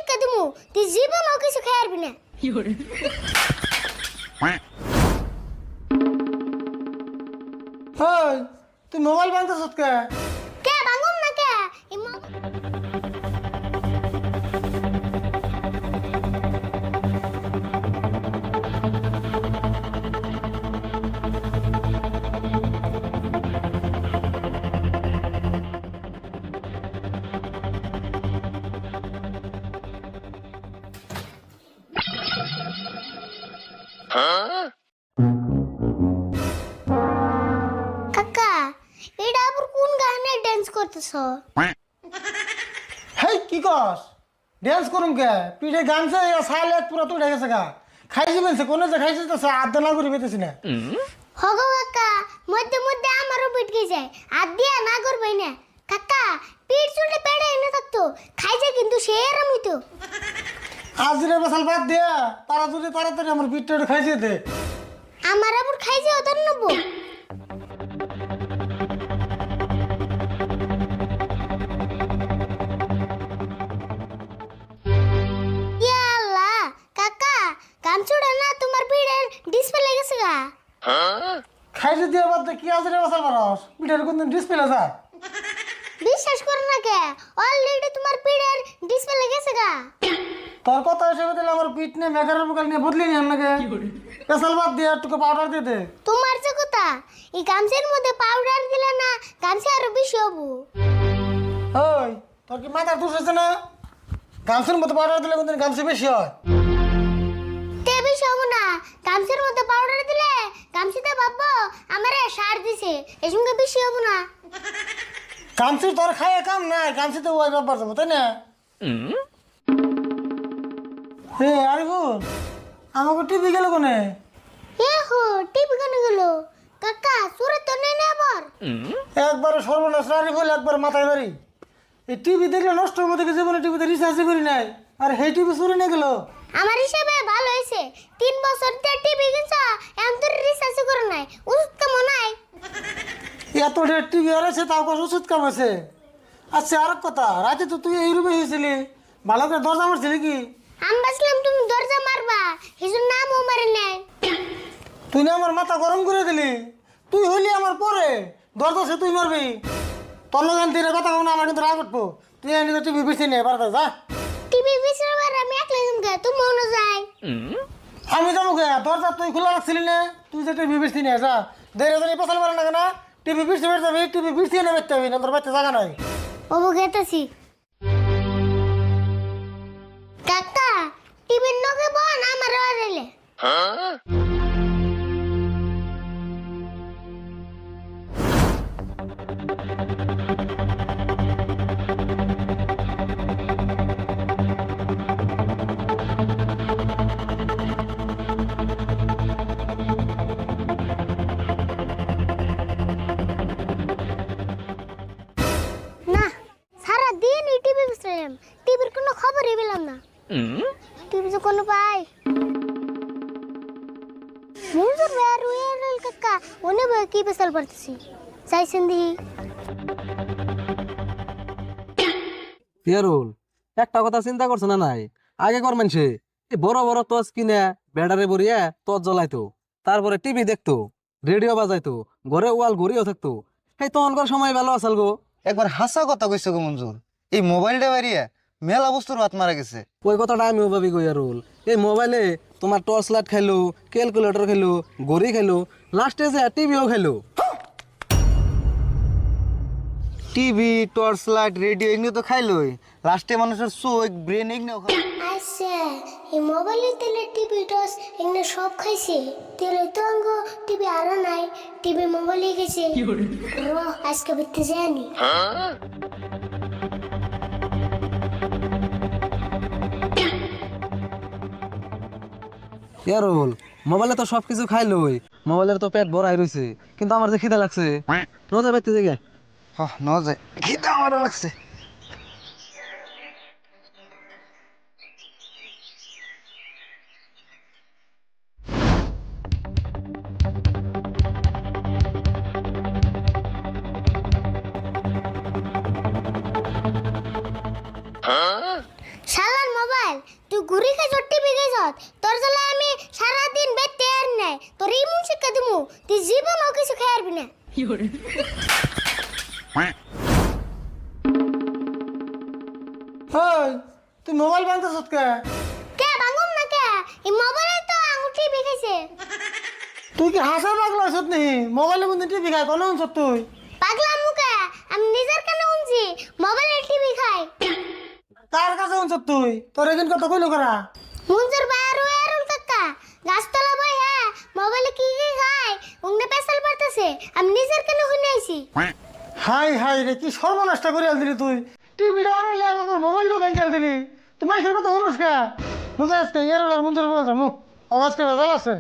শিক্ষা দিমু তুই জীবনও কিছু খেয়ে পারবি না। ওই তুই মোবাইল ভাঙতেছ কে? কে ভাঙুম না কে? কাকা এটা আবার কোন গানে ডান্স করতেছ? হেই কি কস? ড্যান্স করুম কে? পিঠে গানছে সাইলেট পুরো তুই গেছে গা। খাইছি বলছে কোন যে খাইছিস তো আধা না করে পেতেছি না। হগো কাকা মধ্যে মধ্যে আমারও পিট গিয়ে যায় আর দিয়া না করবাই না। কাকা পিট চুলে পেড়ে এনে থাকতো খাইছে কিন্তু সে আরাম হইতো। আজরে বসাল বাদ দিয়া তারা যদি তাড়াতাড়ি আমার পিঠটা খাইছে দে। আমার আবার খাইছে ওদের নেবো। আল্লাহ কাকা কামচুড়া না তোমার পিঠের ডিসপ্লে গেছে গা। খাইছে দিয়া বাদ দে কি আজরে বসাল পারস? পিঠের কোন ডিসপ্লে যা। বিশ্বাস করো না কে অলরেডি তোমার পিঠের ডিসপ্লে গেছে গা। তোর কথা হিসেবে দিলে আমার পিঠ নিয়ে মেকারের বুকাল নিয়ে বদলি নি আপনাকে। পেশাল বাদ দিয়ে একটু পাউডার দিয়ে দে। তোমার যে কথা এই গামছার মধ্যে পাউডার দিলে না গামছা আরো বেশি হবো। ওই তোর কি মাথা দোষ হয়েছে না? গামছার মধ্যে পাউডার দিলে কিন্তু গামছা বেশি হয়। তে বেশি হবো না গামছার মধ্যে পাউডার দিলে গামছিতে ভাববো আমারে সার দিছে এর সঙ্গে বেশি হবো না। গামছি তোর খায় কাম নাই, গামছিতে ওই ব্যাপার যাবো তাই না? হে আরিফুল আমাকে টিভি গেল কোনে? এ হো টিভি কেন গেল? কাকা সুরে তো নেই না আবার। একবার সর্বনাশ আরিফুল একবার মাথায় বাড়ি। এই টিভি দেখলে নষ্ট হবো দেখে জীবনে টিভিতে রিচার্জই করি নাই আর সেই টিভি চুরি নিয়ে গেল। আমার হিসাবে ভালো হয়েছে 3 বছর দিয়ে টিভি কিনছ এখন তোর রিসার্চ করে নাই ওষুধ কেমন নাই। এত ঢের টিভি হারাইছে তাও কত ওষুধ কামাইছে। আচ্ছা আর কথা রাতে তো তুই এই রুমে হয়েছিলি ভালো করে দরজা মারছিলি কি? আমি ভাবছিলাম তুমি দরজা মারবা হিজুর নামও মারে নাই। তুই না আমার মাথা গরম করে দিলি। তুই হইলি আমার পরে দরজা সে তুই মারবি। তোর লোক আনতে কথা কম না আমার কিন্তু রাগ উঠবো। তুই এনে টিভি বেশি নেই বারোটা যা। টিভি বিছাবার আমি একলা জমকে তুমি মনে যাই। আমি যাবো কে? দরজা তুই খোলা রাখছিলি না? তুই যে টিভি বেশি নিয়ে যা দেড় হাজার পছন্দ পারে না কেন? টিভি বেশি বেড়ে যাবি, টিভি বেশি এনে বেরতে হবে না তোর বাচ্চা জায়গা নাই। ওবো গেতেছি কাকা টিভির নগে বন আমার আড়াইলে। না সারা দিন এই টিভি বসলাম টিভির কোনো খবরই পেলাম না। টিভি তো কোনো পাই মঞ্জুর বের হয়ে রইল কাকা মনে হয় কি বেসাল পড়তেছি চাইছেন দি। ইয়ারুল একটা কথা চিন্তা করছ না নাই? আগে কর মানছে এই বড় বড় টর্চ কিনে ব্যাটারি ভরিয়ে টর্চ জ্বলাইতো, তারপরে টিভি দেখতো, রেডিও বাজাইতো, ঘরে ওয়াল ঘুরিয়েও থাকতো। সেই তখনকার সময় ভালো আসাল গো। একবার হাসা কথা কইছো গো মঞ্জুর, এই মোবাইলটা বাড়িয়ে মেলা বস্তুর হাত মারা গেছে। ওই কথাটা আমিও ভাবি গো ইয়ারুল। এই মোবাইলে তোমার টর্চ লাইট খাইলো, ক্যালকুলেটর খাইলো, ঘড়ি খাইলো, লাস্টে যে টিভিও খাইলো। টিভি, টর্চ লাইট, রেডিও এগুলো তো খাইলোই, লাস্টে মানুষের চোখ ব্রেন এগুলো আচ্ছা এই মোবাইলে তেলে টিভি টস এগুলো সব খাইছে তেলে তো অঙ্গ টিভি আরো নাই টিভি মোবাইলে গেছে। আজকে বিতে যায়নি। ইয়ারুল মোবাইলে তো সবকিছু খাইলোই, মোবাইলের তো পেট ভরাই রয়েছে, কিন্তু আমার যে খিদা লাগছে নজা বাইতে জায়গায়। ন যায় খিদা আমারও লাগছে। শালার মোবাইল মোবাইল তুই ঘুরি খাইছ টিভি খাইছ তোর জ্বালা আমি সারাদিন বেতে আর নাই তোর ইমন শিক্ষা দিমু তুই জীবনও কিছু খাই পারবি না ওই তুই মোবাইল বানতেছ কে? কে ভাঙুম না কে এই মোবাইলে তো আঙুল টিভি খাইছে তুই কি হাসার পাগলা আছিস নি? মোবাইলে বন্ধু টিভি খায় কোন অংশ তুই? পাগলা মুখে আমি নিজের কানে শুনছি মোবাইলে টিভি খাই কার কাছে অংশ তুই? তোর এদিন কথা কইলো করা? মুঞ্জুর বাইরু এরুল কাকা গাছতলা বই হ্যাঁ মোবাইলে কি কি খায় উংনে পেছাল পারতেছে আমি নিজের কানে শুনে আইছি হাই হাই রে কি সর্বনাশটা করে দিলি তুই। টিভিটা আনলে আমার মোবাইলটা ব্যাংকে দিলি। তুই মাইকের কথা শুনিস কে? বুঝাস কে? এর মন্দির বলছে মুখ আওয়াজ করে আছে